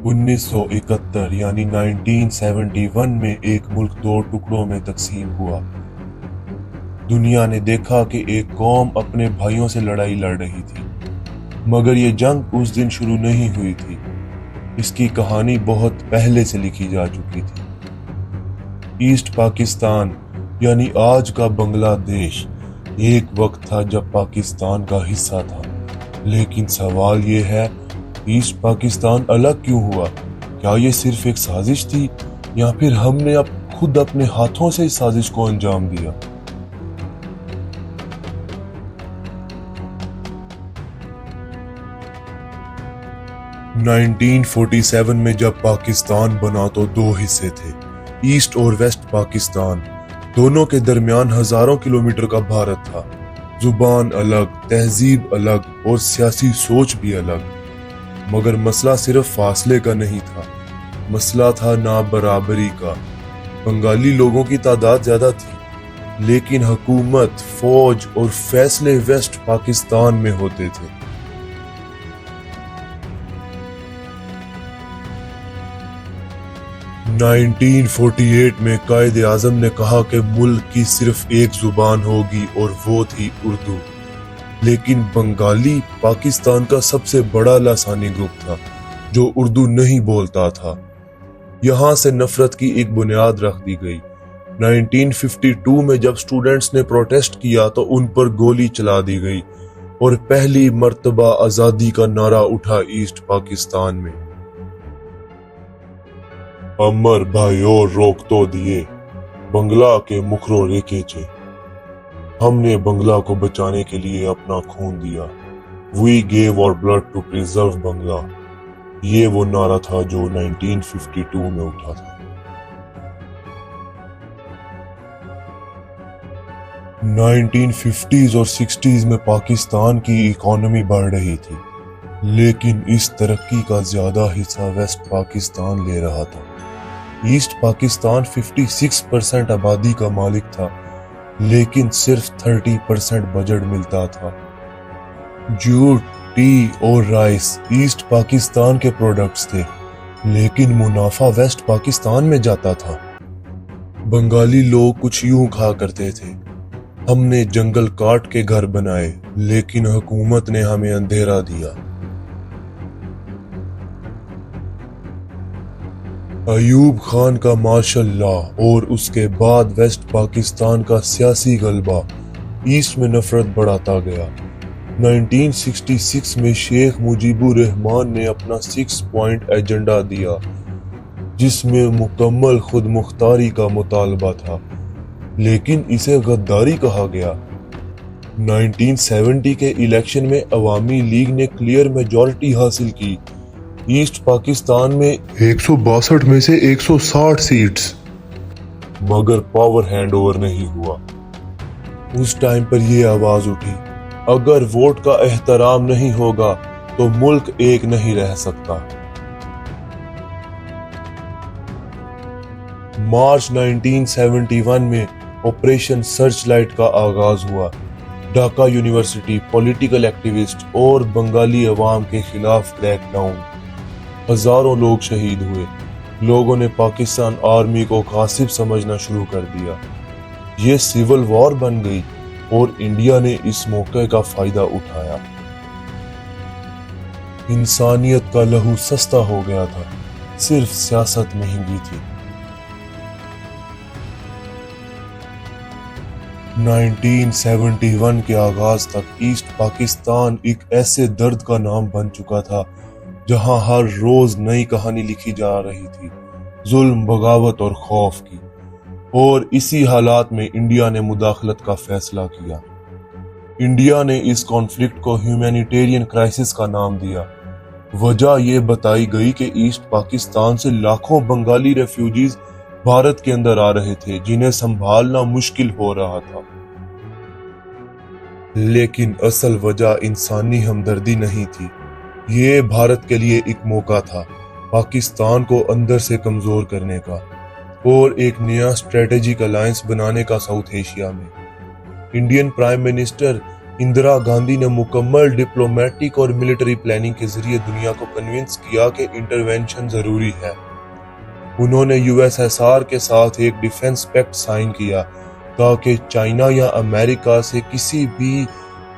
1971 यानी 1971 में एक मुल्क दो टुकड़ों में तकसीम हुआ। दुनिया ने देखा कि एक कौम अपने भाइयों से लड़ाई लड़ रही थी, मगर ये जंग उस दिन शुरू नहीं हुई थी। इसकी कहानी बहुत पहले से लिखी जा चुकी थी। ईस्ट पाकिस्तान यानी आज का बांग्लादेश एक वक्त था जब पाकिस्तान का हिस्सा था, लेकिन सवाल ये है, ईस्ट पाकिस्तान अलग क्यों हुआ? क्या ये सिर्फ एक साजिश थी या फिर हमने अब खुद अपने हाथों से इस साजिश को अंजाम दिया? (1947) में जब पाकिस्तान बना तो दो हिस्से थे, ईस्ट और वेस्ट पाकिस्तान। दोनों के दरमियान हजारों किलोमीटर का भारत था। जुबान अलग, तहजीब अलग और सियासी सोच भी अलग। मगर मसला सिर्फ फासले का नहीं था, मसला था ना बराबरी का। बंगाली लोगों की तादाद ज्यादा थी, लेकिन हुकूमत, फौज और फैसले वेस्ट पाकिस्तान में होते थे। (1948) में कायदे आजम ने कहा कि मुल्क की सिर्फ एक जुबान होगी और वो थी उर्दू। लेकिन बंगाली पाकिस्तान का सबसे बड़ा लासानी ग्रुप था जो उर्दू नहीं बोलता था। यहाँ से नफरत की एक बुनियाद रख दी गई। 1952 में जब स्टूडेंट्स ने प्रोटेस्ट किया तो उन पर गोली चला दी गई और पहली मर्तबा आजादी का नारा उठा ईस्ट पाकिस्तान में। अमर भाइयों रोक तो दिए, बंगला के मुखरो रेखे चे। हमने बंगला को बचाने के लिए अपना खून दिया। We gave our blood to preserve बंगला। ये वो नारा था जो 1952 में उठा था। 1950s और 60s में पाकिस्तान की इकोनॉमी बढ़ रही थी, लेकिन इस तरक्की का ज्यादा हिस्सा वेस्ट पाकिस्तान ले रहा था। ईस्ट पाकिस्तान 56% आबादी का मालिक था, लेकिन सिर्फ 30% बजट मिलता था। जूट, टी और राइस ईस्ट पाकिस्तान के प्रोडक्ट्स थे, लेकिन मुनाफा वेस्ट पाकिस्तान में जाता था। बंगाली लोग कुछ यूं कहा करते थे, हमने जंगल काट के घर बनाए, लेकिन हुकूमत ने हमें अंधेरा दिया। अयूब खान का मार्शल लॉ और उसके बाद वेस्ट पाकिस्तान का सियासी गलबा ईस्ट में नफरत बढ़ाता गया। 1966 में शेख मुजीबुर रहमान ने अपना 6 पॉइंट एजेंडा दिया, जिसमें मुकम्मल खुद मुख्तारी का मुतालबा था, लेकिन इसे गद्दारी कहा गया। 1970 के इलेक्शन में अवामी लीग ने क्लियर मेजॉरिटी हासिल की। ईस्ट पाकिस्तान में 162 में से 160 सीट्स, मगर पावर हैंड ओवर नहीं हुआ। उस टाइम पर यह आवाज उठी, अगर वोट का एहतराम नहीं होगा तो मुल्क एक नहीं रह सकता। मार्च 1971 में ऑपरेशन सर्चलाइट का आगाज हुआ। ढाका यूनिवर्सिटी, पॉलिटिकल एक्टिविस्ट और बंगाली अवाम के खिलाफ क्रैकडाउन। हजारों लोग शहीद हुए। लोगों ने पाकिस्तान आर्मी को कासिब समझना शुरू कर दिया। ये सिविल वॉर बन गई और इंडिया ने इस मौके का फायदा उठाया। इंसानियत का लहू सस्ता हो गया था, सिर्फ सियासत महंगी थी। 1971 के आगाज तक ईस्ट पाकिस्तान एक ऐसे दर्द का नाम बन चुका था जहां हर रोज नई कहानी लिखी जा रही थी, जुल्म, बगावत और खौफ की। और इसी हालात में इंडिया ने मुदाखलत का फैसला किया। इंडिया ने इस कॉन्फ्लिक्ट को ह्यूमैनिटेरियन क्राइसिस का नाम दिया। वजह यह बताई गई कि ईस्ट पाकिस्तान से लाखों बंगाली रेफ्यूजीज भारत के अंदर आ रहे थे, जिन्हें संभालना मुश्किल हो रहा था। लेकिन असल वजह इंसानी हमदर्दी नहीं थी, ये भारत के लिए एक मौका था पाकिस्तान को अंदर से कमजोर करने का और एक नया स्ट्रेटेजिक अलायंस बनाने का साउथ एशिया में। Indian prime minister Indira Gandhi ने मुकम्मल डिप्लोमेटिक और मिलिट्री प्लानिंग के जरिए दुनिया को कन्विंस किया कि इंटरवेंशन जरूरी है। उन्होंने यूएसएसआर के साथ एक डिफेंस पैक्ट साइन किया ताकि चाइना या अमेरिका से किसी भी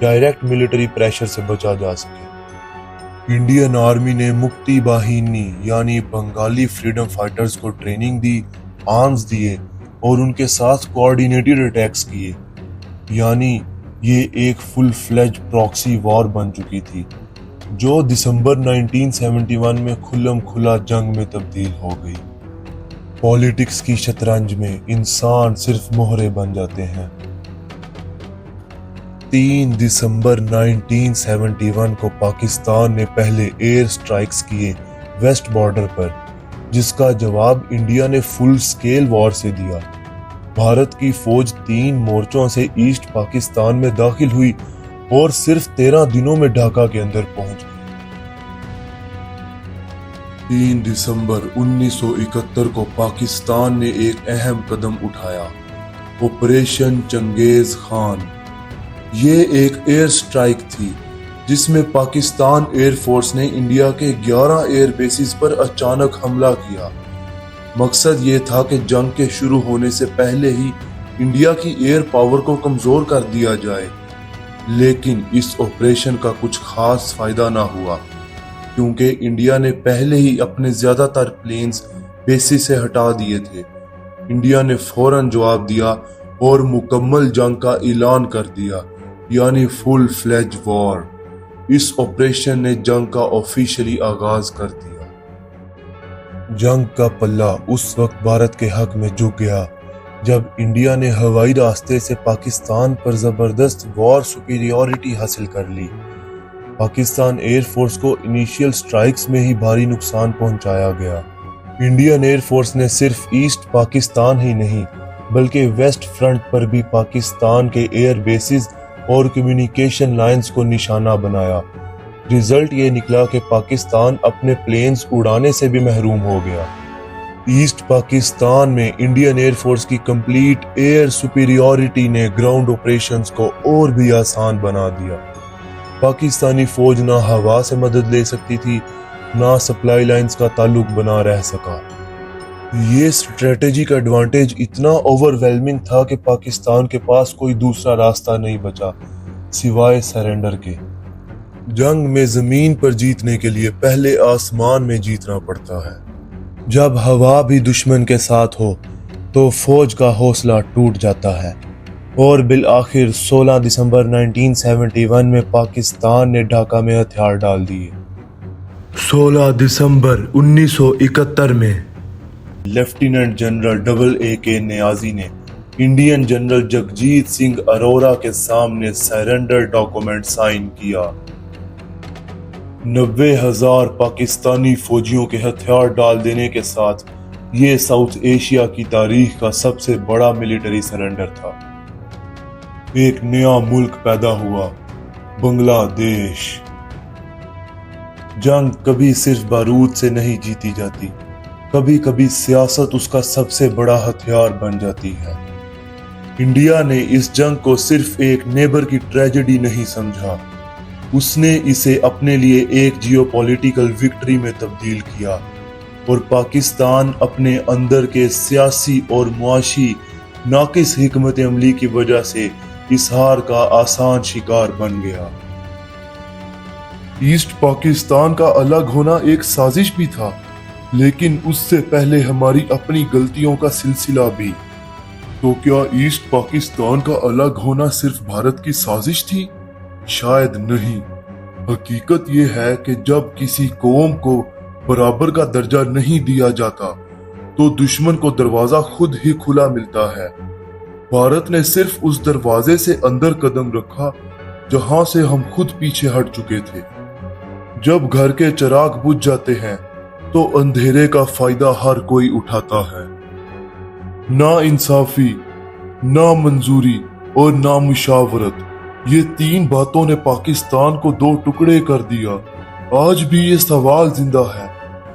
डायरेक्ट मिलिट्री प्रेशर से बचा जा सके। इंडियन आर्मी ने मुक्ति बाहिनी यानी बंगाली फ्रीडम फाइटर्स को ट्रेनिंग दी, आर्म्स दिए और उनके साथ कोऑर्डिनेटेड अटैक्स किए, यानी ये एक फुल फ्लेज प्रॉक्सी वॉर बन चुकी थी जो दिसंबर 1971 में खुल्लम खुला जंग में तब्दील हो गई। पॉलिटिक्स की शतरंज में इंसान सिर्फ मोहरे बन जाते हैं। 3 दिसंबर 1971 को पाकिस्तान ने पहले एयर स्ट्राइक्स किए वेस्ट बॉर्डर पर, जिसका जवाब इंडिया ने फुल स्केल वॉर से दिया। भारत की फौज 3 मोर्चों से ईस्ट पाकिस्तान में दाखिल हुई और सिर्फ 13 दिनों में ढाका के अंदर पहुंच गई। 3 दिसंबर 1971 को पाकिस्तान ने एक अहम कदम उठाया, ऑपरेशन चंगेज खान। ये एक एयर स्ट्राइक थी जिसमें पाकिस्तान एयरफोर्स ने इंडिया के 11 एयर बेसिस पर अचानक हमला किया। मकसद ये था कि जंग के शुरू होने से पहले ही इंडिया की एयर पावर को कमजोर कर दिया जाए, लेकिन इस ऑपरेशन का कुछ खास फायदा ना हुआ क्योंकि इंडिया ने पहले ही अपने ज्यादातर प्लेन्स बेसिस से हटा दिए थे। इंडिया ने फौरन जवाब दिया और मुकम्मल जंग का ऐलान कर दिया, यानी फुल फ्लेज वॉर। इस ऑपरेशन ने जंग का ऑफिशियली आगाज कर दिया। जंग का पल्ला उस वक्त भारत के हक में झुक गया जब इंडिया ने हवाई रास्ते से पाकिस्तान पर जबरदस्त वॉर सुपीरियॉरिटी हासिल कर ली। पाकिस्तान एयरफोर्स को इनिशियल स्ट्राइक्स में ही भारी नुकसान पहुंचाया गया। इंडियन एयरफोर्स ने सिर्फ ईस्ट पाकिस्तान ही नहीं बल्कि वेस्ट फ्रंट पर भी पाकिस्तान के एयर बेसिस और कम्युनिकेशन लाइंस को निशाना बनाया। रिजल्ट ये निकला कि पाकिस्तान अपने प्लेन्स उड़ाने से भी महरूम हो गया। ईस्ट पाकिस्तान में इंडियन एयरफोर्स की कंप्लीट एयर सुपीरियॉरिटी ने ग्राउंड ऑपरेशंस को और भी आसान बना दिया। पाकिस्तानी फौज ना हवा से मदद ले सकती थी, ना सप्लाई लाइंस का ताल्लुक बना रह सका। ये स्ट्रेटेजिक एडवांटेज इतना ओवरवेलमिंग था कि पाकिस्तान के पास कोई दूसरा रास्ता नहीं बचा सिवाय सरेंडर के। जंग में जमीन पर जीतने के लिए पहले आसमान में जीतना पड़ता है। जब हवा भी दुश्मन के साथ हो तो फौज का हौसला टूट जाता है और बिल आखिर 16 दिसंबर 1971 में पाकिस्तान ने ढाका में हथियार डाल दिए। 16 दिसंबर 1971 में लेफ्टिनेंट जनरल AA नियाजी ने इंडियन जनरल जगजीत सिंह अरोरा के सामने सरेंडर डॉक्यूमेंट साइन किया। 90,000 पाकिस्तानी फौजियों के हथियार डाल देने के साथ ये साउथ एशिया की तारीख का सबसे बड़ा मिलिट्री सरेंडर था। एक नया मुल्क पैदा हुआ, बांग्लादेश। जंग कभी सिर्फ बारूद से नहीं जीती जाती, कभी कभी सियासत उसका सबसे बड़ा हथियार बन जाती है। इंडिया ने इस जंग को सिर्फ एक नेबर की ट्रेजेडी नहीं समझा, उसने इसे अपने लिए एक जियोपॉलिटिकल विक्ट्री में तब्दील किया और पाकिस्तान अपने अंदर के सियासी और मुआशी नाकिस हिकमत अमली की वजह से इस हार का आसान शिकार बन गया। ईस्ट पाकिस्तान का अलग होना एक साजिश भी था, लेकिन उससे पहले हमारी अपनी गलतियों का सिलसिला भी। तो क्या ईस्ट पाकिस्तान का अलग होना सिर्फ भारत की साजिश थी? शायद नहीं। हकीकत यह है कि जब किसी कौम को बराबर का दर्जा नहीं दिया जाता तो दुश्मन को दरवाजा खुद ही खुला मिलता है। भारत ने सिर्फ उस दरवाजे से अंदर कदम रखा जहां से हम खुद पीछे हट चुके थे। जब घर के चिराग बुझ जाते हैं तो अंधेरे का फायदा हर कोई उठाता है। ना इंसाफी, ना मंजूरी और ना मुशावरत, ये 3 बातों ने पाकिस्तान को 2 टुकड़े कर दिया। आज भी ये सवाल जिंदा है,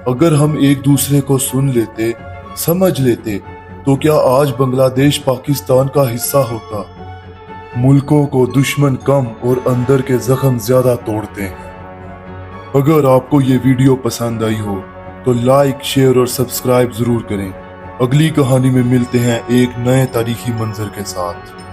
अगर हम एक दूसरे को सुन लेते, समझ लेते, तो क्या आज बांग्लादेश पाकिस्तान का हिस्सा होता? मुल्कों को दुश्मन कम और अंदर के जख्म ज्यादा तोड़ते हैं। अगर आपको ये वीडियो पसंद आई हो तो लाइक, शेयर और सब्सक्राइब जरूर करें। अगली कहानी में मिलते हैं एक नए तारीखी मंजर के साथ।